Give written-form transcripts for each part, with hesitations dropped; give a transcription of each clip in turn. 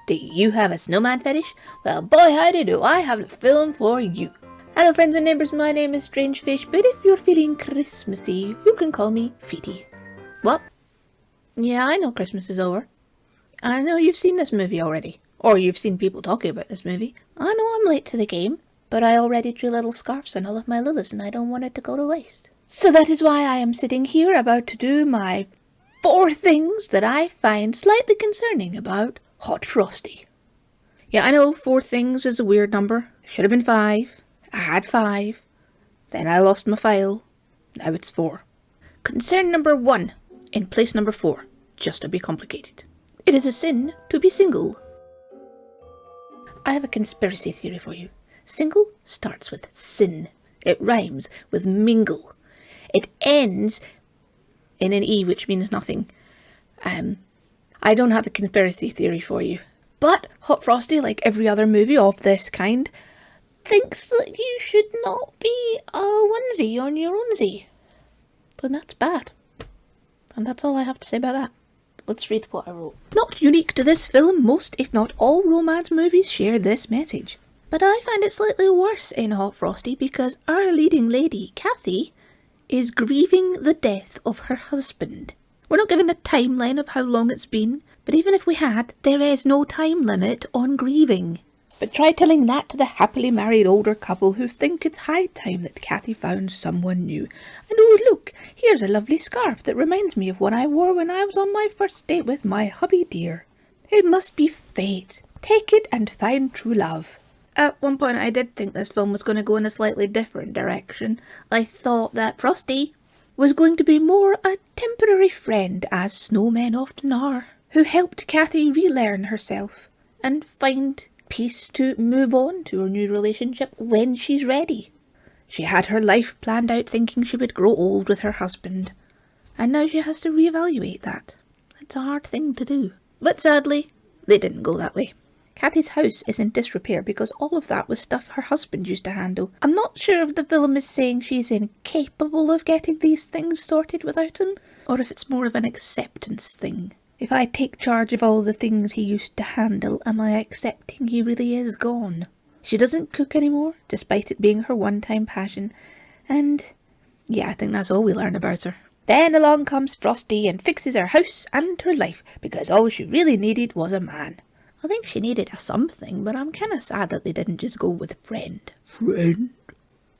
Do you have a snowman fetish? Well, boy howdy do I have a film for you. Hello friends and neighbours, my name is Strangefish, but if you're feeling Christmassy, you can call me Feety. What? Yeah, I know Christmas is over. I know you've seen this movie already. Or you've seen people talking about this movie. I know I'm late to the game, but I already drew little scarves on all of my lilies and I don't want it to go to waste. So that is why I am sitting here about to do my 4 things that I find slightly concerning about Hot Frosty. Yeah, I know 4 things is a weird number. It should have been 5. I had 5. Then I lost my file. Now it's 4. Concern number 1 in place number 4, just to be complicated. It is a sin to be single. I have a conspiracy theory for you. Single starts with sin. It rhymes with mingle. It ends in an E, which means nothing. I don't have a conspiracy theory for you. But Hot Frosty, like every other movie of this kind, thinks that you should not be a onesie on your onesie. And that's bad. And that's all I have to say about that. Let's read what I wrote. Not unique to this film, most if not all romance movies share this message. But I find it slightly worse in Hot Frosty because our leading lady, Kathy, is grieving the death of her husband. We're not given a timeline of how long it's been, but even if we had, there is no time limit on grieving. But try telling that to the happily married older couple who think it's high time that Kathy found someone new. And oh look, here's a lovely scarf that reminds me of one I wore when I was on my first date with my hubby dear. It must be fate. Take it and find true love. At one point I did think this film was going to go in a slightly different direction. I thought that Frosty was going to be more a temporary friend, as snowmen often are, who helped Kathy relearn herself and find peace to move on to her new relationship when she's ready. She had her life planned out thinking she would grow old with her husband, and now she has to reevaluate that. It's a hard thing to do. But sadly, they didn't go that way. Kathy's house is in disrepair because all of that was stuff her husband used to handle. I'm not sure if the film is saying she's incapable of getting these things sorted without him, or if it's more of an acceptance thing. If I take charge of all the things he used to handle, am I accepting he really is gone? She doesn't cook anymore, despite it being her one-time passion, and yeah, I think that's all we learn about her. Then along comes Frosty and fixes her house and her life, because all she really needed was a man. I think she needed a something, but I'm kind of sad that they didn't just go with friend. Friend?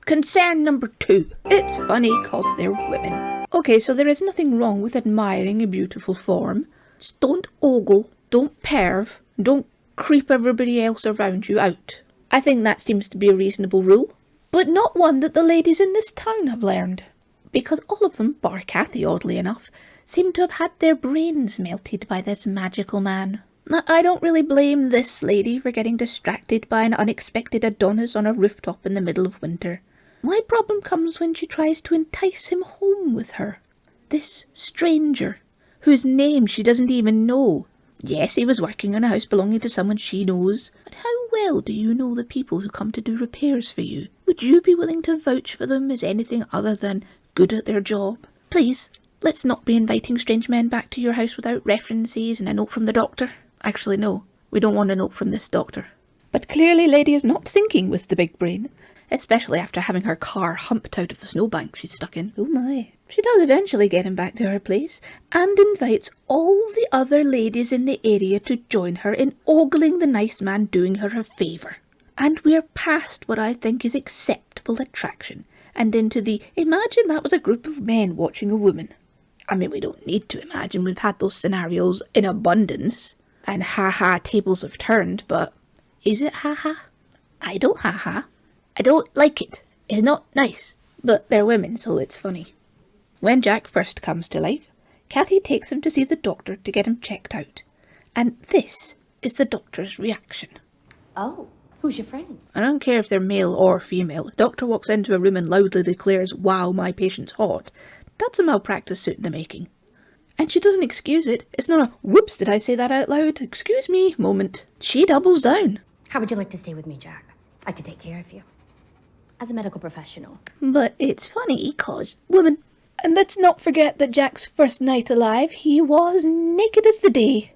Concern number 2. It's funny cause they're women. Okay, so there is nothing wrong with admiring a beautiful form. Just don't ogle, don't perv, don't creep everybody else around you out. I think that seems to be a reasonable rule, but not one that the ladies in this town have learned. Because all of them, bar Kathy oddly enough, seem to have had their brains melted by this magical man. I don't really blame this lady for getting distracted by an unexpected Adonis on a rooftop in the middle of winter. My problem comes when she tries to entice him home with her. This stranger, whose name she doesn't even know. Yes, he was working on a house belonging to someone she knows, but how well do you know the people who come to do repairs for you? Would you be willing to vouch for them as anything other than good at their job? Please, let's not be inviting strange men back to your house without references and a note from the doctor. Actually, no, we don't want a note from this doctor. But clearly Lady is not thinking with the big brain, especially after having her car humped out of the snowbank she's stuck in. Oh my. She does eventually get him back to her place, and invites all the other ladies in the area to join her in ogling the nice man doing her a favour. And we're past what I think is acceptable attraction, and into the imagine that was a group of men watching a woman. I mean, we don't need to imagine, we've had those scenarios in abundance. And ha-ha, tables have turned, but is it ha-ha? I don't ha-ha. I don't like it. It's not nice. But they're women, so it's funny. When Jack first comes to life, Kathy takes him to see the doctor to get him checked out. And this is the doctor's reaction. Oh, who's your friend? I don't care if they're male or female. Doctor walks into a room and loudly declares, "Wow, my patient's hot." That's a malpractice suit in the making. And she doesn't excuse it. It's not a, "Whoops, did I say that out loud? Excuse me" moment. She doubles down. How would you like to stay with me, Jack? I could take care of you. As a medical professional. But it's funny, cause woman. And let's not forget that Jack's first night alive, he was naked as the day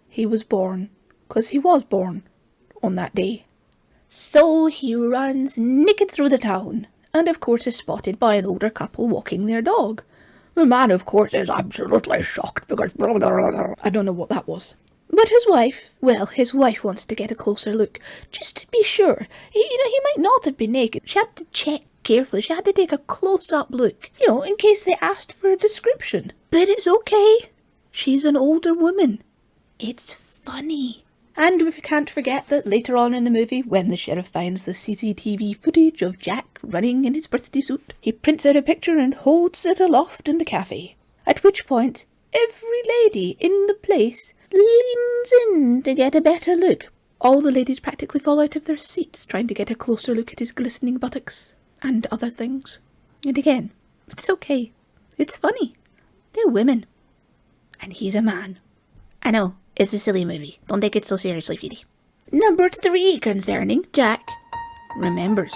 he was born. 'cause he was born on that day. So he runs naked through the town, and of course is spotted by an older couple walking their dog. The man, of course, is absolutely shocked because I don't know what that was. But his wife wants to get a closer look, just to be sure. He might not have been naked. She had to check carefully. She had to take a close-up look, in case they asked for a description. But it's okay. She's an older woman. It's funny. And we can't forget that later on in the movie, when the sheriff finds the CCTV footage of Jack running in his birthday suit, he prints out a picture and holds it aloft in the cafe. At which point, every lady in the place leans in to get a better look. All the ladies practically fall out of their seats trying to get a closer look at his glistening buttocks and other things. And again, it's okay. It's funny. They're women. And he's a man. I know, it's a silly movie. Don't take it so seriously, Feedy. Number 3 concerning Jack remembers.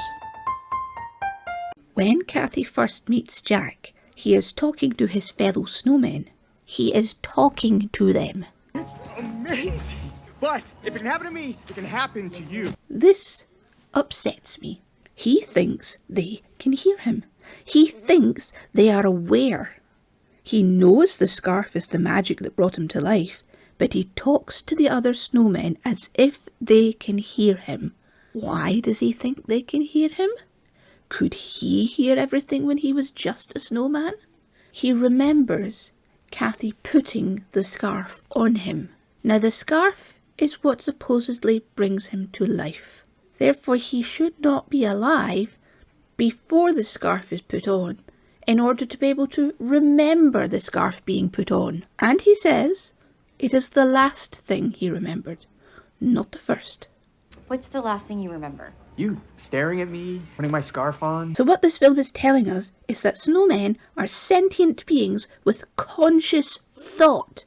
When Kathy first meets Jack, he is talking to his fellow snowmen. He is talking to them. That's amazing! But if it can happen to me, it can happen to you. This upsets me. He thinks they can hear him. He thinks they are aware. He knows the scarf is the magic that brought him to life, but he talks to the other snowmen as if they can hear him. Why does he think they can hear him? Could he hear everything when he was just a snowman? He remembers Kathy putting the scarf on him. Now the scarf is what supposedly brings him to life. Therefore he should not be alive before the scarf is put on, in order to be able to remember the scarf being put on. And he says it is the last thing he remembered, not the first. What's the last thing you remember? You staring at me, putting my scarf on. So what this film is telling us is that snowmen are sentient beings with conscious thought,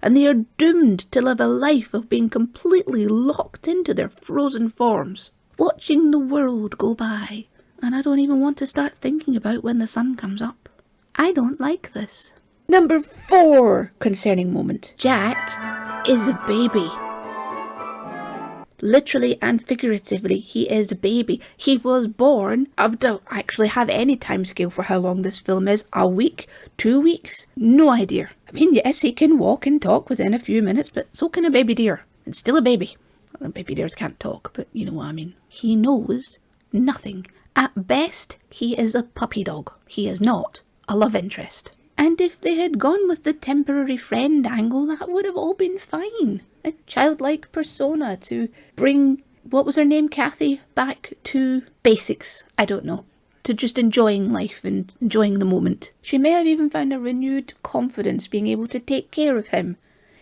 and they are doomed to live a life of being completely locked into their frozen forms, watching the world go by. And I don't even want to start thinking about when the sun comes up. I don't like this. Number 4 concerning moment. Jack is a baby. Literally and figuratively, he is a baby. He was born, I don't actually have any time scale for how long this film is. A week? 2 weeks? No idea. I mean, yes, he can walk and talk within a few minutes, but so can a baby deer. It's still a baby. Well, baby deers can't talk, but you know what I mean. He knows nothing. At best, he is a puppy dog. He is not a love interest. And if they had gone with the temporary friend angle, that would have all been fine. A childlike persona to bring, what was her name, Kathy, back to basics. I don't know. To just enjoying life and enjoying the moment. She may have even found a renewed confidence being able to take care of him.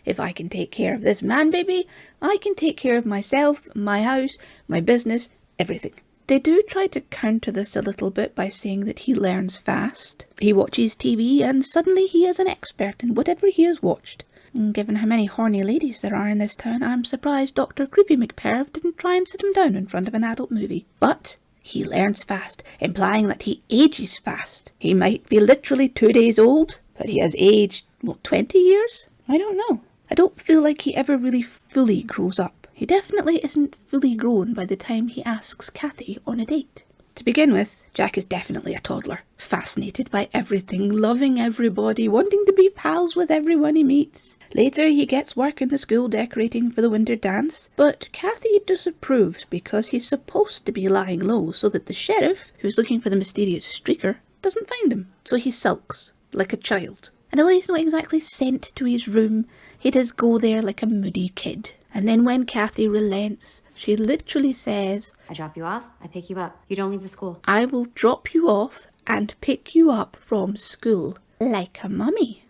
If I can take care of this man baby, I can take care of myself, my house, my business, everything. They do try to counter this a little bit by saying that he learns fast. He watches TV and suddenly he is an expert in whatever he has watched. And given how many horny ladies there are in this town, I'm surprised Dr. Creepy McPerv didn't try and sit him down in front of an adult movie. But he learns fast, implying that he ages fast. He might be literally 2 days old, but he has aged, 20 years? I don't know. I don't feel like he ever really fully grows up. He definitely isn't fully grown by the time he asks Kathy on a date. To begin with, Jack is definitely a toddler, fascinated by everything, loving everybody, wanting to be pals with everyone he meets. Later he gets work in the school decorating for the winter dance, but Kathy disapproves because he's supposed to be lying low so that the sheriff, who's looking for the mysterious streaker, doesn't find him. So he sulks, like a child. And although he's not exactly sent to his room, he does go there like a moody kid. And then when Kathy relents, she literally says, I drop you off, I pick you up. You don't leave the school. I will drop you off and pick you up from school, like a mummy.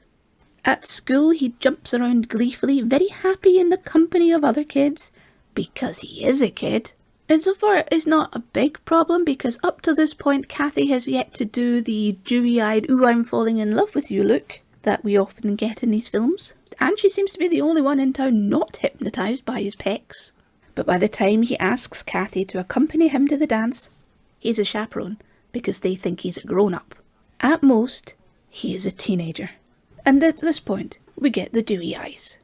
At school, he jumps around gleefully, very happy in the company of other kids, because he is a kid. And so far, it's not a big problem, because up to this point, Kathy has yet to do the dewy-eyed, ooh, I'm falling in love with you look that we often get in these films. And she seems to be the only one in town not hypnotised by his pecs. But by the time he asks Kathy to accompany him to the dance, he's a chaperone because they think he's a grown-up. At most, he is a teenager. And at this point, we get the dewy eyes.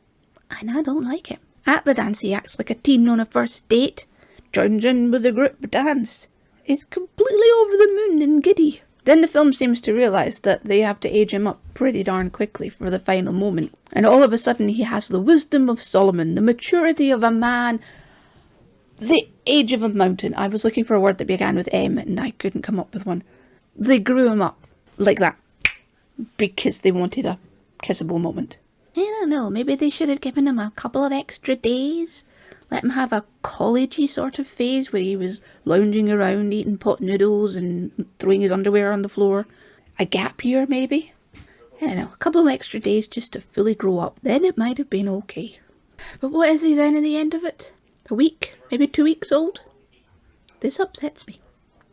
And I don't like him. At the dance, he acts like a teen on a first date, joins in with the group dance. Is completely over the moon and giddy. Then the film seems to realise that they have to age him up pretty darn quickly for the final moment. And all of a sudden he has the wisdom of Solomon, the maturity of a man, the age of a mountain. I was looking for a word that began with M and I couldn't come up with one. They grew him up like that because they wanted a kissable moment. I don't know, maybe they should have given him a couple of extra days. Let him have a collegey sort of phase where he was lounging around eating pot noodles and throwing his underwear on the floor. A gap year maybe. I don't know, a couple of extra days just to fully grow up. Then it might have been okay. But what is he then in the end of it? A week? Maybe 2 weeks old? This upsets me.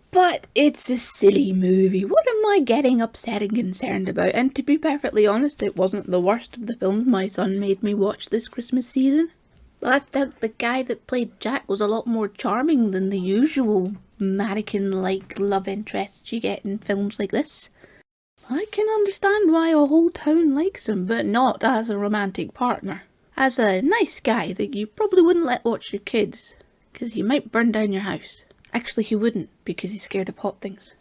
But it's a silly movie. What am I getting upset and concerned about? And to be perfectly honest, it wasn't the worst of the films my son made me watch this Christmas season. I thought the guy that played Jack was a lot more charming than the usual mannequin-like love interests you get in films like this. I can understand why a whole town likes him, but not as a romantic partner. As a nice guy that you probably wouldn't let watch your kids, because he might burn down your house. Actually, he wouldn't, because he's scared of hot things.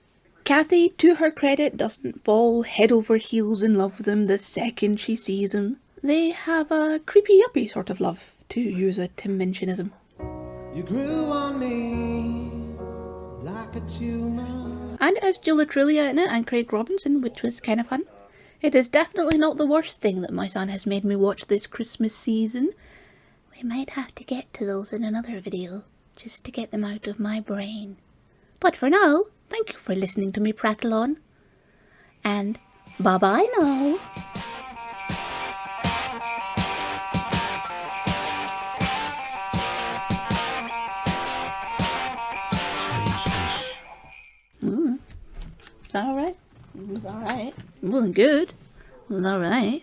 Kathy, to her credit, doesn't fall head over heels in love with him the second she sees him. They have a creepy yuppie sort of love, to use a Tim Minchin'ism. You grew on me like a tumor. And it has Julia Trulia in it and Craig Robinson, which was kind of fun. It is definitely not the worst thing that my son has made me watch this Christmas season. We might have to get to those in another video, just to get them out of my brain. But for now, thank you for listening to me prattle on. And bye-bye now. It's alright. It was alright. It wasn't good. It was alright.